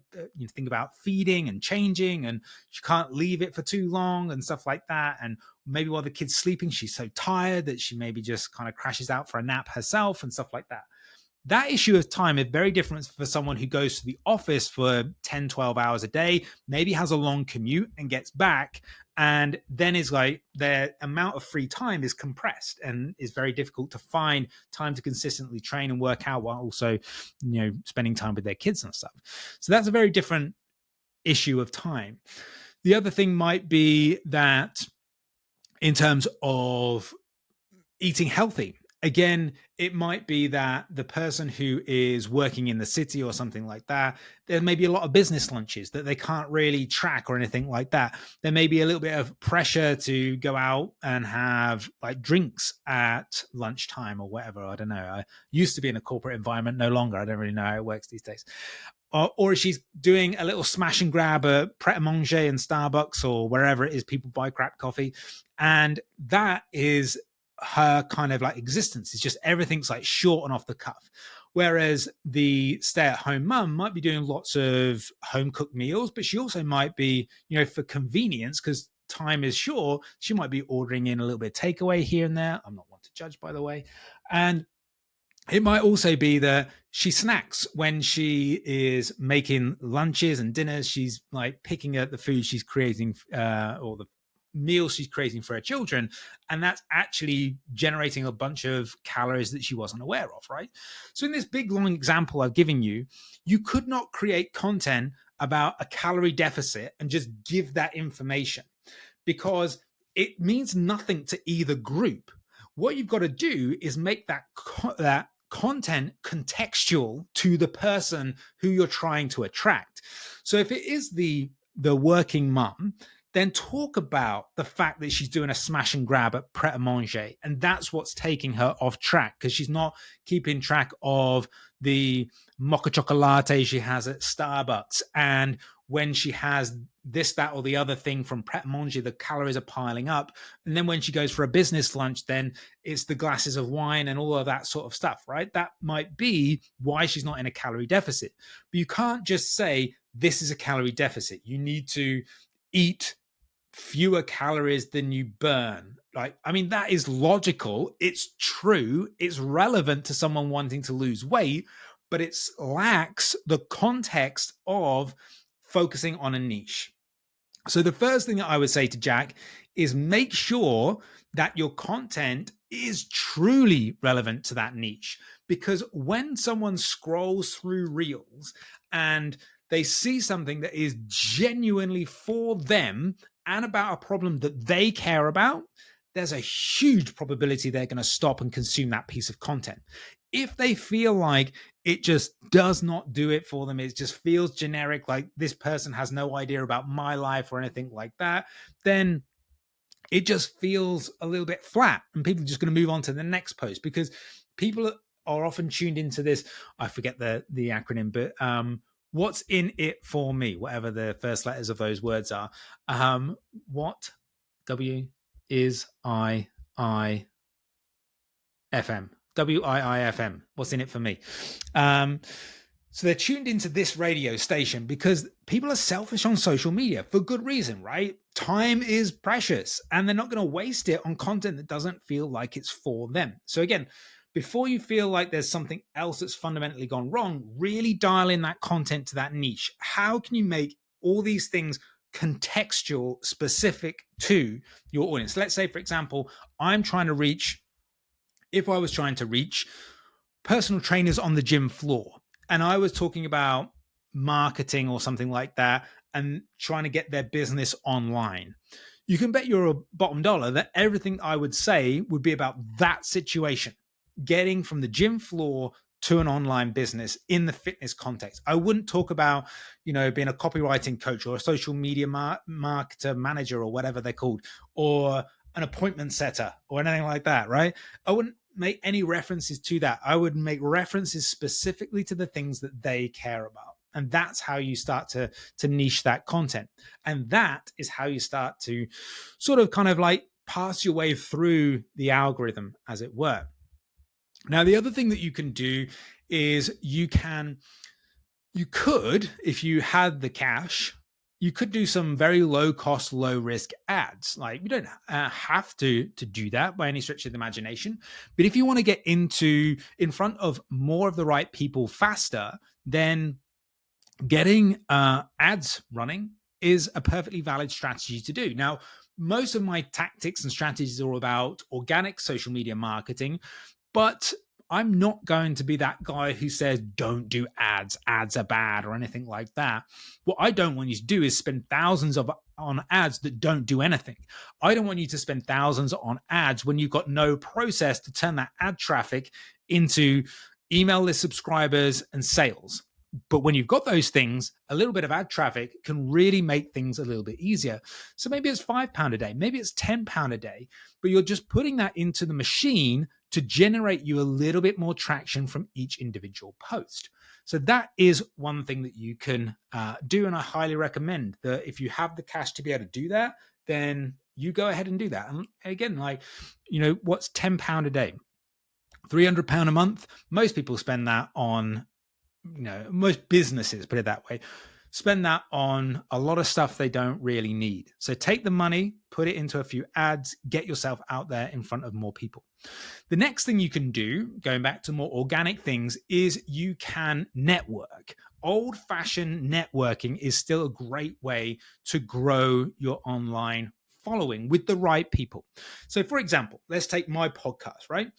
think about feeding and changing, and she can't leave it for too long and stuff like that. And maybe while the kid's sleeping, she's so tired that she maybe just kind of crashes out for a nap herself and stuff like that. That issue of time is very different for someone who goes to the office for 10, 12 hours a day, maybe has a long commute and gets back, and then is like their amount of free time is compressed and is very difficult to find time to consistently train and work out while also, spending time with their kids and stuff. So that's a very different issue of time. The other thing might be that in terms of eating healthy, again, it might be that the person who is working in the city or something like that, there may be a lot of business lunches that they can't really track or anything like that. There may be a little bit of pressure to go out and have like drinks at lunchtime or whatever. I don't know. I used to be in a corporate environment, no longer. I don't really know how it works these days. Or she's doing a little smash and grab at Pret-a-Manger in Starbucks or wherever it is people buy crap coffee. And that is her kind of like existence. Is just everything's like short and off the cuff. Whereas the stay-at-home mum might be doing lots of home-cooked meals, but she also might be, for convenience, because time is short, she might be ordering in a little bit of takeaway here and there. I'm not one to judge, by the way. And it might also be that she snacks when she is making lunches and dinners. She's like picking at the food she's creating or the meals she's creating for her children, and that's actually generating a bunch of calories that she wasn't aware of, right? So in this big long example I've given you, you could not create content about a calorie deficit and just give that information, because it means nothing to either group. What you've got to do is make that content contextual to the person who you're trying to attract. So if it is the working mum, then talk about the fact that she's doing a smash and grab at Pret-a-Manger, and that's what's taking her off track, because she's not keeping track of the mocha chocolate she has at Starbucks. And when she has this, that, or the other thing from Pret-a-Manger, the calories are piling up. And then when she goes for a business lunch, then it's the glasses of wine and all of that sort of stuff, right? That might be why she's not in a calorie deficit. But you can't just say, this is a calorie deficit. You need to eat fewer calories than you burn. That is logical. It's true. It's relevant to someone wanting to lose weight, but it lacks the context of focusing on a niche. So the first thing that I would say to Jack is make sure that your content is truly relevant to that niche. Because when someone scrolls through Reels and they see something that is genuinely for them and about a problem that they care about, there's a huge probability they're going to stop and consume that piece of content. If they feel like it just does not do it for them, it just feels generic, like this person has no idea about my life or anything like that, then it just feels a little bit flat and people are just going to move on to the next post, because people are often tuned into this. I forget the acronym, but what's in it for me, whatever the first letters of those words are. What W is I-I-F-M. W-I-I-F-M. What's in it for me? So they're tuned into this radio station because people are selfish on social media for good reason, right? Time is precious and they're not going to waste it on content that doesn't feel like it's for them. So again, before you feel like there's something else that's fundamentally gone wrong, really dial in that content to that niche. How can you make all these things contextual, specific to your audience? Let's say, for example, I'm trying to reach if I was trying to reach personal trainers on the gym floor and I was talking about marketing or something like that and trying to get their business online, you can bet your bottom dollar that everything I would say would be about that situation, getting from the gym floor to an online business in the fitness context. I wouldn't talk about, being a copywriting coach or a social media marketer manager or whatever they're called, or an appointment setter or anything like that, right? I wouldn't make any references to that. I would make references specifically to the things that they care about. And that's how you start to niche that content. And that is how you start to sort of kind of like pass your way through the algorithm, as it were. Now, the other thing that you can do is you could, if you had the cash, you could do some very low cost, low risk ads. Like, you don't have to do that by any stretch of the imagination. But if you want to get in front of more of the right people faster, then getting ads running is a perfectly valid strategy to do. Now, most of my tactics and strategies are all about organic social media marketing, but I'm not going to be that guy who says, don't do ads, ads are bad, or anything like that. What I don't want you to do is spend thousands on ads that don't do anything. I don't want you to spend thousands on ads when you've got no process to turn that ad traffic into email list subscribers and sales. But when you've got those things, a little bit of ad traffic can really make things a little bit easier. So maybe it's £5 a day, maybe it's £10 a day, but you're just putting that into the machine to generate you a little bit more traction from each individual post. So that is one thing that you can do. And I highly recommend that if you have the cash to be able to do that, then you go ahead and do that. And again, what's £10 a day? £300 a month? Most people spend that on, most businesses, put it that way, spend that on a lot of stuff they don't really need. So take the money, put it into a few ads, get yourself out there in front of more people. The next thing you can do, going back to more organic things, is you can network. Old-fashioned networking is still a great way to grow your online following with the right people. So for example, let's take my podcast, right?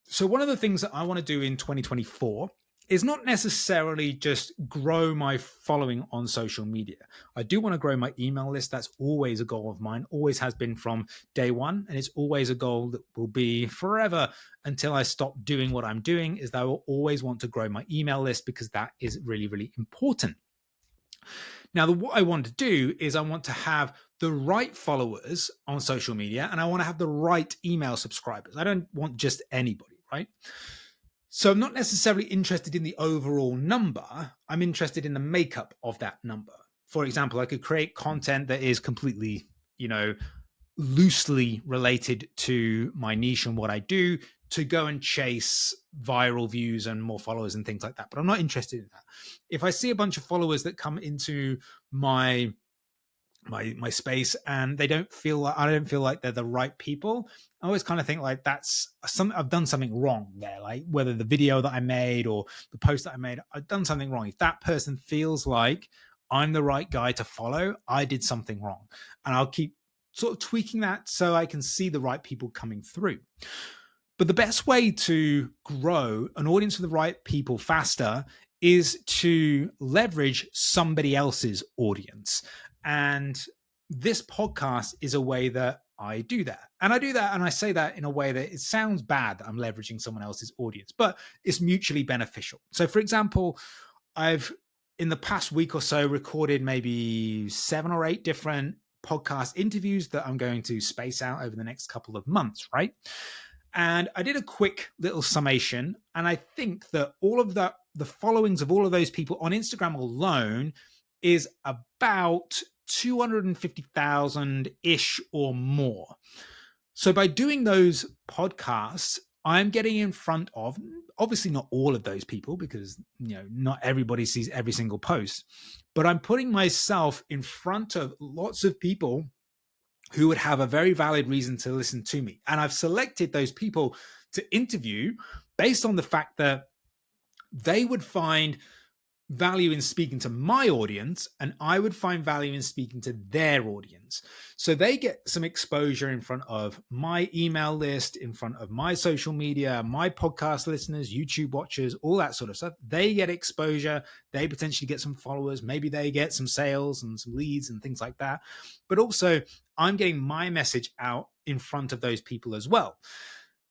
So one of the things that I want to do in 2024 is not necessarily just grow my following on social media. I do want to grow my email list. That's always a goal of mine, always has been from day one. And it's always a goal that will be forever until I stop doing what I'm doing, is that I will always want to grow my email list because that is really, really important. Now, what I want to do is I want to have the right followers on social media and I want to have the right email subscribers. I don't want just anybody, right? So I'm not necessarily interested in the overall number. I'm interested in the makeup of that number. For example, I could create content that is completely, loosely related to my niche and what I do to go and chase viral views and more followers and things like that. But I'm not interested in that. If I see a bunch of followers that come into my space and I don't feel like they're the right people, I always kind of think like I've done something wrong there. Like whether the video that I made or the post that I made, I've done something wrong. If that person feels like I'm the right guy to follow, I did something wrong. And I'll keep sort of tweaking that so I can see the right people coming through. But the best way to grow an audience with the right people faster is to leverage somebody else's audience. And this podcast is a way that I do that. And I do that and I say that in a way that it sounds bad that I'm leveraging someone else's audience, but it's mutually beneficial. So for example, I've in the past week or so recorded maybe 7 or 8 different podcast interviews that I'm going to space out over the next couple of months, right? And I did a quick little summation. And I think that all of the followings of all of those people on Instagram alone is about 250,000-ish or more. So by doing those podcasts, I'm getting in front of, obviously not all of those people because, not everybody sees every single post, but I'm putting myself in front of lots of people who would have a very valid reason to listen to me. And I've selected those people to interview based on the fact that they would find value in speaking to my audience, and I would find value in speaking to their audience. So they get some exposure in front of my email list, in front of my social media, my podcast listeners, YouTube watchers, all that sort of stuff. They get exposure. They potentially get some followers. Maybe they get some sales and some leads and things like that. But also, I'm getting my message out in front of those people as well.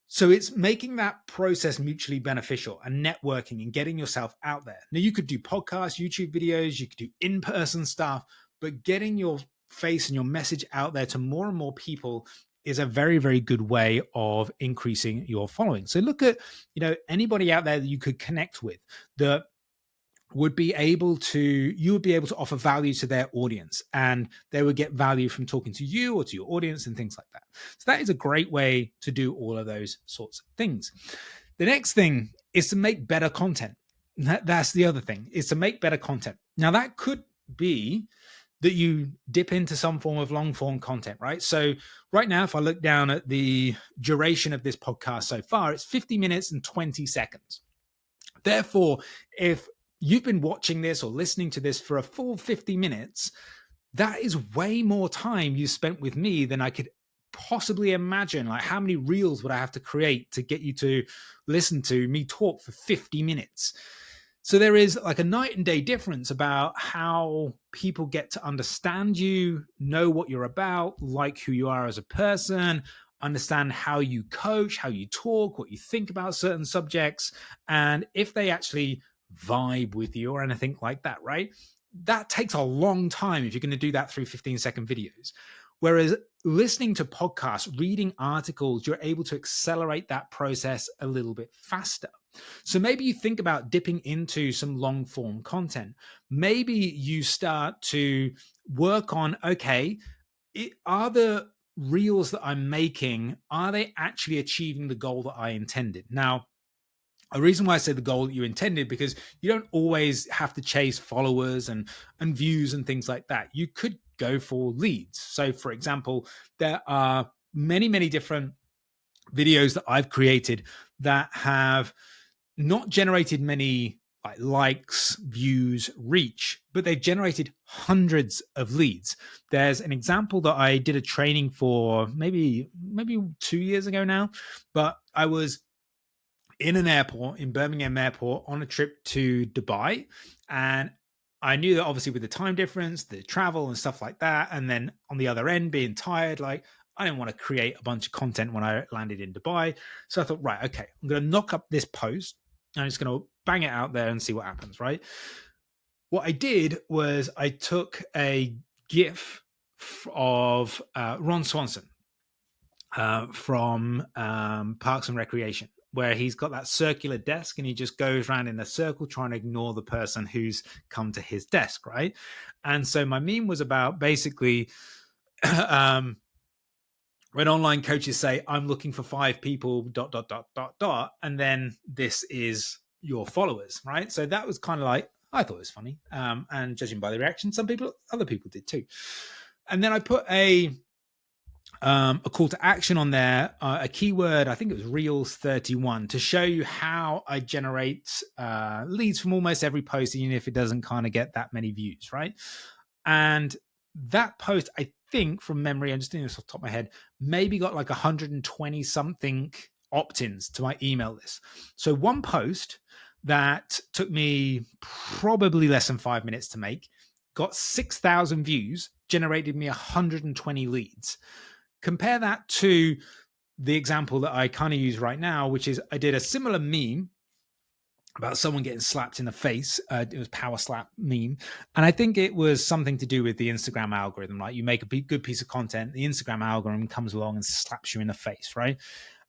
So it's making that process mutually beneficial and networking and getting yourself out there. Now, you could do podcasts, YouTube videos, you could do in-person stuff, but getting your face and your message out there to more and more people is a very, very good way of increasing your following. So look at, anybody out there that you could connect with that you would be able to offer value to their audience, and they would get value from talking to you or to your audience and things like that. So that is a great way to do all of those sorts of things. The next thing is to make better content. That's the other thing, is to make better content. Now, that could be that you dip into some form of long form content, right? So right now, if I look down at the duration of this podcast so far, it's 50 minutes and 20 seconds. Therefore, if you've been watching this or listening to this for a full 50 minutes, that is way more time you spent with me than I could possibly imagine. Like, how many reels would I have to create to get you to listen to me talk for 50 minutes? So there is like a night and day difference about how people get to understand you, know what you're about, like who you are as a person, understand how you coach, how you talk, what you think about certain subjects, and if they actually vibe with you or anything like that, right? That takes a long time if you're going to do that through 15-second videos. Whereas listening to podcasts, reading articles, you're able to accelerate that process a little bit faster. So maybe you think about dipping into some long form content. Maybe you start to work on, okay, are the reels that I'm making, are they actually achieving the goal that I intended? Now, a reason why I say the goal that you intended, because you don't always have to chase followers and views and things like that. You could go for leads. So for example, there are many, many different videos that I've created that have not generated many likes, views, reach, but they've generated hundreds of leads. There's an example that I did a training for maybe 2 years ago now, but I was in an airport, in Birmingham Airport, on a trip to Dubai. And I knew that obviously with the time difference, the travel and stuff like that, and then on the other end being tired, I didn't want to create a bunch of content when I landed in Dubai. So I thought, right, okay, I'm going to knock up this post. I'm just going to bang it out there and see what happens, right? What I did was I took a GIF of Ron Swanson from Parks and Recreation, where he's got that circular desk and he just goes around in a circle trying to ignore the person who's come to his desk, right? And so my meme was about basically when online coaches say, I'm looking for 5 people, ... and then this is your followers, right? So that was kind of like, I thought it was funny. And judging by the reaction, other people did too. And then I put a call to action on there, a keyword, I think it was Reels 31, to show you how I generate leads from almost every post, even if it doesn't kind of get that many views, right? And that post, I think from memory, I'm just doing this off the top of my head, maybe got like 120 something opt-ins to my email list. So one post that took me probably less than 5 minutes to make got 6,000 views, generated me 120 leads. Compare that to the example that I kind of use right now, which is I did a similar meme about someone getting slapped in the face. It was power slap meme. And I think it was something to do with the Instagram algorithm, right? You make a good piece of content, the Instagram algorithm comes along and slaps you in the face, right?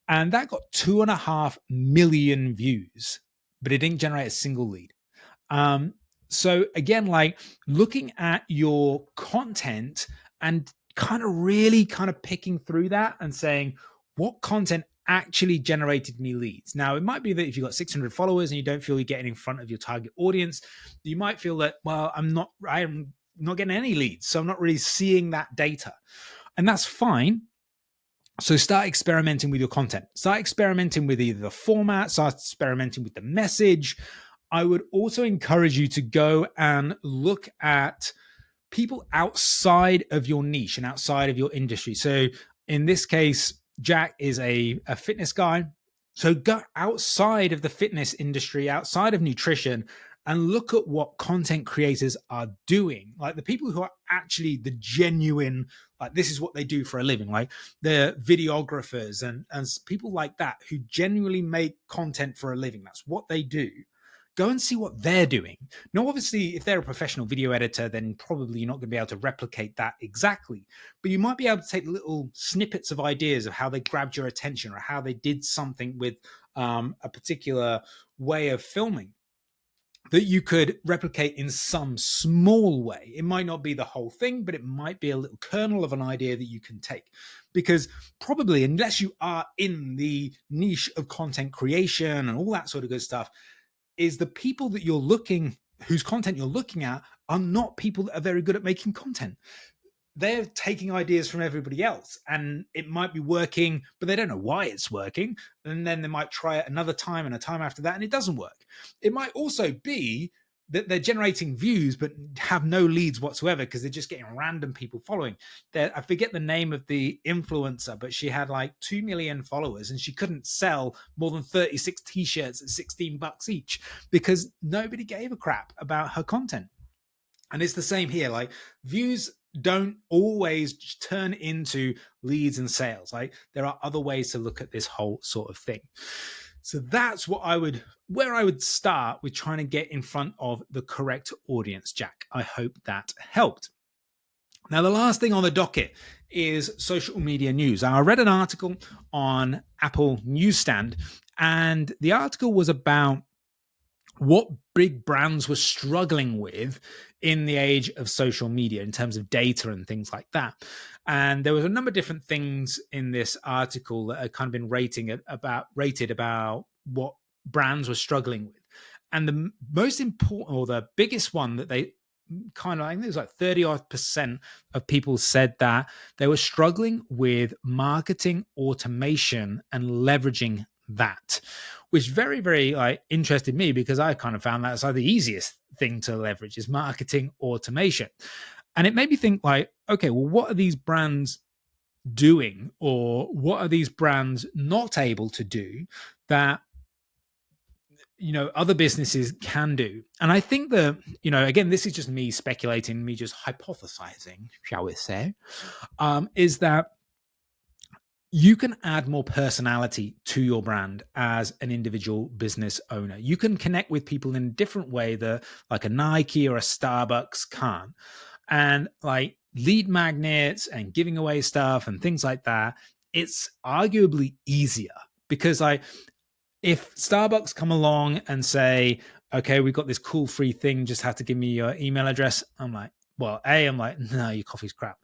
And that got 2.5 million views, but it didn't generate a single lead. So again, like looking at your content and kind of picking through that and saying, what content actually generated me leads? Now, it might be that if you've got 600 followers and you don't feel you're getting in front of your target audience, you might feel that, well, I'm not getting any leads, so I'm not really seeing that data. And that's fine. So start experimenting with your content. Start experimenting with either the format, start experimenting with the message. I would also encourage you to go and look at people outside of your niche and outside of your industry. So in this case, Jack is a fitness guy. So go outside of the fitness industry, outside of nutrition, and look at what content creators are doing. Like the people who are actually the genuine, like this is what they do for a living, like the videographers and people like that who genuinely make content for a living. That's what they do. Go and see what they're doing. Now, obviously, if they're a professional video editor, then probably you're not going to be able to replicate that exactly. But you might be able to take little snippets of ideas of how they grabbed your attention or how they did something with a particular way of filming that you could replicate in some small way. It might not be the whole thing, but it might be a little kernel of an idea that you can take. Because probably, unless you are in the niche of content creation and all that sort of good stuff, is the people that whose content you're looking at are not people that are very good at making content. They're taking ideas from everybody else and it might be working, but they don't know why it's working. And then they might try it another time and a time after that, and it doesn't work. It might also be that they're generating views, but have no leads whatsoever because they're just getting random people following. I forget the name of the influencer, but she had like 2 million followers and she couldn't sell more than 36 t-shirts at $16 each because nobody gave a crap about her content. And it's the same here. Like views don't always turn into leads and sales. Like there are other ways to look at this whole sort of thing. So that's where I would start with trying to get in front of the correct audience, Jack. I hope that helped. Now, the last thing on the docket is social media news. I read an article on Apple Newsstand, and the article was about what big brands were struggling with in the age of social media in terms of data and things like that. And there was a number of different things in this article that had kind of been rated about what brands were struggling with. And the most important, or the biggest one that they kind of, I think it was like 30% of people said that they were struggling with marketing automation and leveraging that, which very, very interested me because I kind of found that as like the easiest thing to leverage is marketing automation. And it made me think like, okay, well, what are these brands doing, or what are these brands not able to do that other businesses can do? And I think that, again, this is just me speculating, me just hypothesizing, shall we say, is that you can add more personality to your brand as an individual business owner. You can connect with people in a different way that like a Nike or a Starbucks can't. And like lead magnets and giving away stuff and things like that, it's arguably easier because if Starbucks come along and say, okay, we've got this cool free thing, just have to give me your email address. I'm like, well, A, I'm like, no, your coffee's crap.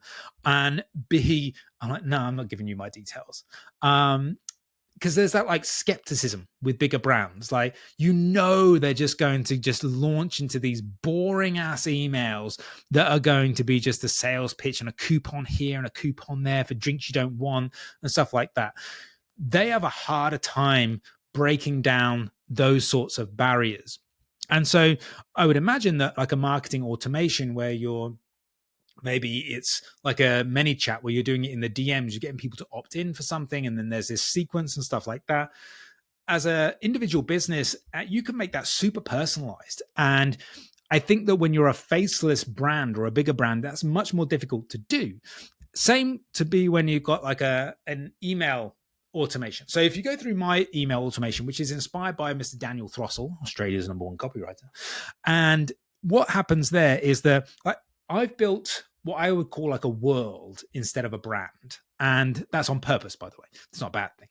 And B, I'm like, no, I'm not giving you my details. Because there's that like skepticism with bigger brands. Like, they're just going to just launch into these boring ass emails that are going to be just a sales pitch and a coupon here and a coupon there for drinks you don't want and stuff like that. They have a harder time breaking down those sorts of barriers. And so I would imagine that like a marketing automation where maybe it's like a ManyChat where you're doing it in the DMs, you're getting people to opt in for something, and then there's this sequence and stuff like that. As an individual business, you can make that super personalized. And I think that when you're a faceless brand or a bigger brand, that's much more difficult to do. Same to be when you've got like an email automation. So if you go through my email automation, which is inspired by Mr. Daniel Throssell, Australia's #1 copywriter, and what happens there is that I've built what I would call like a world instead of a brand. And that's on purpose, by the way. It's not a bad thing.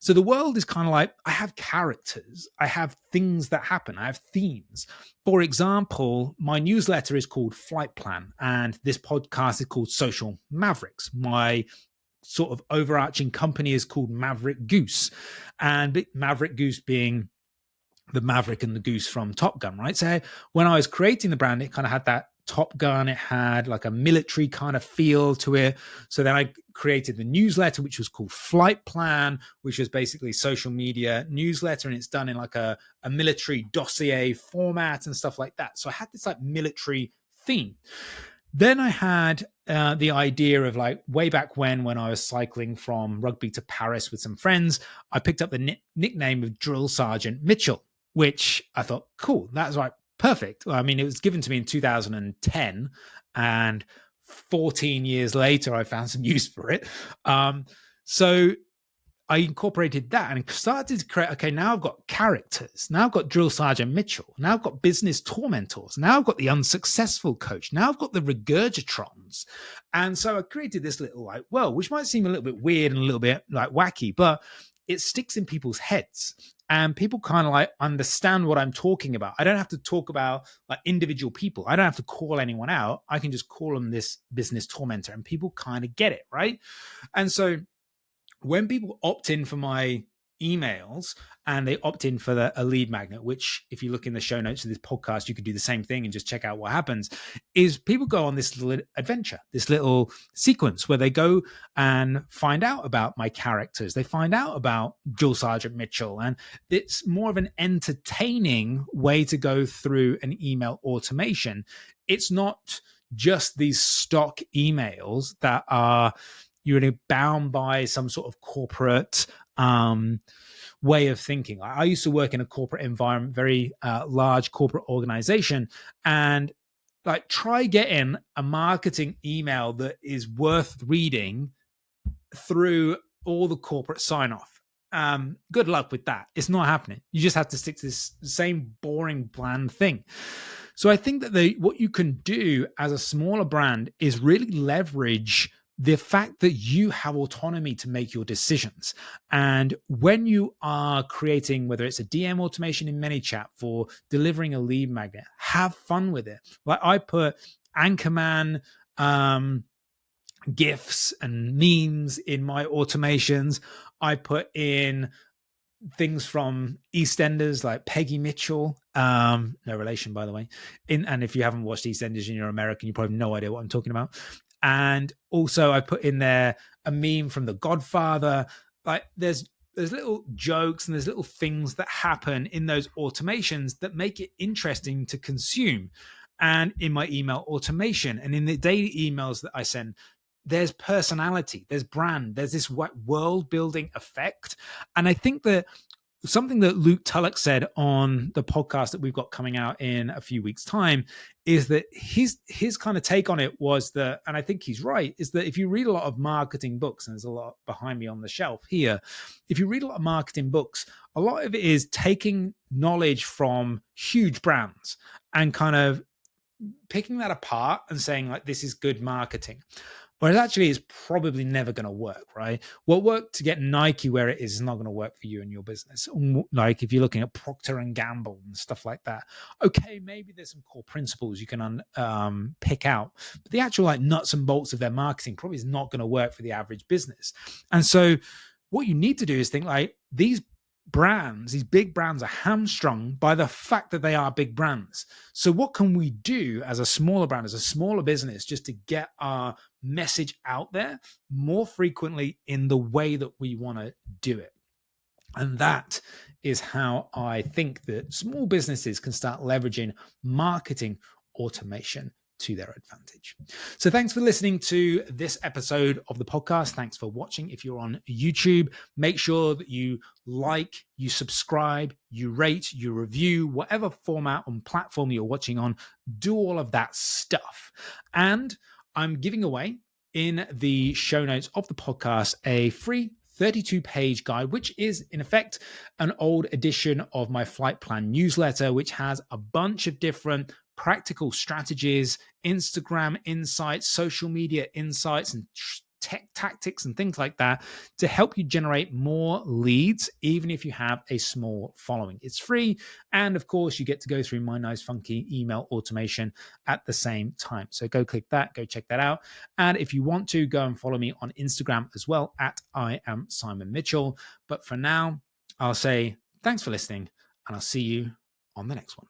So the world is kind of like, I have characters, I have things that happen, I have themes. For example, my newsletter is called Flight Plan, and this podcast is called Social Mavericks. My sort of overarching company is called Maverick Goose, and Maverick Goose being the Maverick and the Goose from Top Gun, right? So when I was creating the brand, it kind of had that Top Gun. It had like a military kind of feel to it. So then I created the newsletter, which was called Flight Plan, which was basically social media newsletter. And it's done in like a military dossier format and stuff like that. So I had this like military theme. Then I had the idea of like way back when I was cycling from Rugby to Paris with some friends, I picked up the nickname of Drill Sergeant Mitchell, which I thought, cool, that's right, perfect. I mean, it was given to me in 2010, and 14 years later, I found some use for it. So I incorporated that and started to create, okay, now I've got characters. Now I've got Drill Sergeant Mitchell. Now I've got business tormentors. Now I've got the unsuccessful coach. Now I've got the regurgitrons. And so I created this little like, well, which might seem a little bit weird and a little bit like wacky, but it sticks in people's heads. And people kind of like understand what I'm talking about. I don't have to talk about like individual people. I don't have to call anyone out. I can just call them this business tormentor, and people kind of get it, right? And so when people opt in for my emails and they opt in for a lead magnet, which if you look in the show notes of this podcast, you could do the same thing and just check out what happens, is people go on this little adventure, this little sequence where they go and find out about my characters. They find out about Drill Sergeant Mitchell, and it's more of an entertaining way to go through an email automation. It's not just these stock emails that are you're bound by some sort of corporate way of thinking. I used to work in a corporate environment, very large corporate organization, and like try getting a marketing email that is worth reading through all the corporate sign-off. Good luck with that. It's not happening. You just have to stick to this same boring, bland thing. So I think that what you can do as a smaller brand is really leverage the fact that you have autonomy to make your decisions. And when you are creating, whether it's a DM automation in ManyChat for delivering a lead magnet, have fun with it. Like I put Anchorman GIFs and memes in my automations. I put in things from EastEnders like Peggy Mitchell, no relation, by the way. And if you haven't watched EastEnders and you're American, you probably have no idea what I'm talking about. And also I put in there a meme from The Godfather. Like there's little jokes and there's little things that happen in those automations that make it interesting to consume. And in my email automation and in the daily emails that I send, there's personality, there's brand, there's this world building effect. And I think that something that Luke Tulloch said on the podcast that we've got coming out in a few weeks' time is that his kind of take on it was that, and I think he's right, is that if you read a lot of marketing books, and there's a lot behind me on the shelf here, if you read a lot of marketing books, a lot of it is taking knowledge from huge brands and kind of picking that apart and saying like, this is good marketing. Whereas actually it's probably never going to work, right? What worked to get Nike where it is not going to work for you and your business. Like if you're looking at Procter and Gamble and stuff like that, okay, maybe there's some core principles you can pick out, but the actual like nuts and bolts of their marketing probably is not going to work for the average business. And so what you need to do is think like these brands, these big brands are hamstrung by the fact that they are big brands. So what can we do as a smaller brand, as a smaller business, just to get our message out there more frequently in the way that we want to do it? And that is how I think that small businesses can start leveraging marketing automation to their advantage. So thanks for listening to this episode of the podcast. Thanks for watching. If you're on YouTube, make sure that you like, you subscribe, you rate, you review, whatever format and platform you're watching on, do all of that stuff. And I'm giving away in the show notes of the podcast a free 32-page guide, which is in effect an old edition of my Flight Plan newsletter, which has a bunch of different practical strategies, Instagram insights, social media insights, and tech tactics and things like that to help you generate more leads, even if you have a small following. It's free. And of course, you get to go through my nice, funky email automation at the same time. So go click that, go check that out. And if you want to, go and follow me on Instagram as well at I am Simon Mitchell. But for now, I'll say thanks for listening, and I'll see you on the next one.